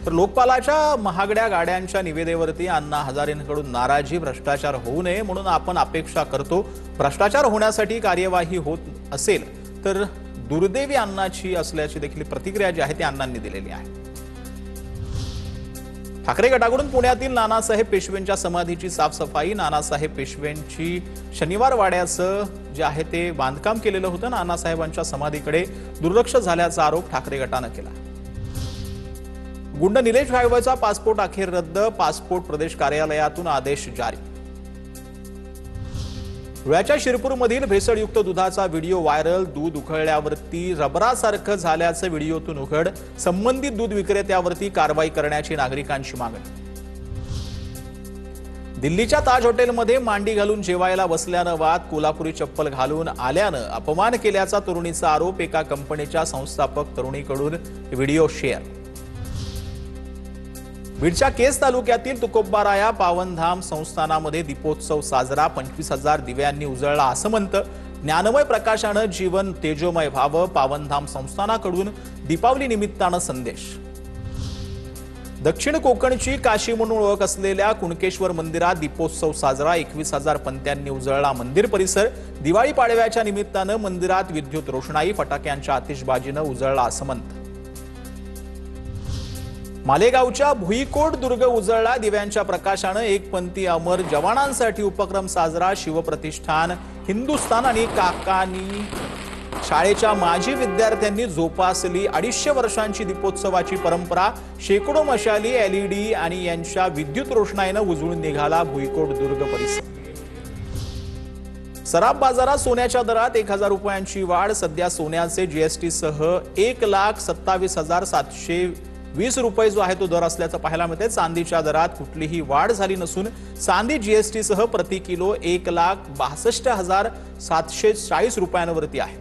तर लोकपालाच्या महागड्या गाड्यांच्या निविदेवरती अण्णा हजारेंकडून नाराजी, भ्रष्टाचार होऊ नये म्हणून आपण अपेक्षा करतो. भ्रष्टाचार होण्यासाठी कार्यवाही होत असेल तर दुर्दैवी अण्णाची असल्याची देखील प्रतिक्रिया जी आहे ती अण्णांनी दिलेली आहे. ठाकरे गटाकडून पुण्यातील नानासाहेब पेशवेंच्या समाधीची साफसफाई. नानासाहेब पेशवेंची शनिवार वाड्याचं जे आहे ते बांधकाम केलेलं होतं. नानासाहेबांच्या समाधीकडे दुर्लक्ष झाल्याचा आरोप ठाकरे गटानं केला. गुंड निलेश घायवळचा पासपोर्ट अखेर रद्द. पासपोर्ट प्रदेश कार्यालयातून आदेश जारी. धुळ्याच्या शिरपूरमधील भेसळयुक्त दुधाचा व्हिडिओ व्हायरल. दूध उकळल्यावरती रबरासारखं झाल्याचं व्हिडिओतून उघड. संबंधित दूध विक्रेत्यावरती कारवाई करण्याची नागरिकांची मागणी. दिल्लीच्या ताज हॉटेलमध्ये मांडी घालून जेवायला बसल्यानं वाद. कोल्हापुरी चप्पल घालून आल्यानं अपमान केल्याचा तरुणीचा आरोप. एका कंपनीच्या संस्थापक तरुणीकडून व्हिडिओ शेअर. बीडच्या केज तालुक्यातील तुकोबाराया पावनधाम संस्थानामध्ये दीपोत्सव साजरा. 25,000 दिव्यांनी उजळला आसमंत. ज्ञानमय प्रकाशानं जीवन तेजोमय व्हावं. पावनधाम संस्थानाकडून दीपावली निमित्तानं संदेश. दक्षिण कोकणची काशी म्हणून ओळख असलेल्या कुणकेश्वर मंदिरात दीपोत्सव साजरा. 21,000 पंत्यांनी उजळला मंदिर परिसर. दिवाळी पाडव्याच्या निमित्तानं मंदिरात विद्युत रोषणाई. फटाक्यांच्या आतिषबाजीनं उजळला आसमंत. मालेगावच्या भुईकोट दुर्ग उजळला. दिव्यांच्या प्रकाशानं एक पंथी अमर जवानांसाठी उपक्रम साजरा. शिवप्रतिष्ठान, हिंदुस्थान आणि काकानी शाळेच्या माजी विद्यार्थ्यांनी जोपासली 250 वर्षांची दीपोत्सवाची परंपरा. शेकडो मशाली, LED आणि यांच्या विद्युत रोषणाईनं उजळून निघाला भुईकोट दुर्ग परिसर. सराफ बाजारात सोन्याच्या दरात 1,000 रुपयांची वाढ. सध्या सोन्याचे GST सह 1,27,720 रुपये जो आहे तो दर असल्याचं पाहायला मिळते. चांदीच्या दरात कुठलीही वाढ झाली नसून चांदी GST सह प्रति किलो 1,62,740 रुपयांवरती आहे.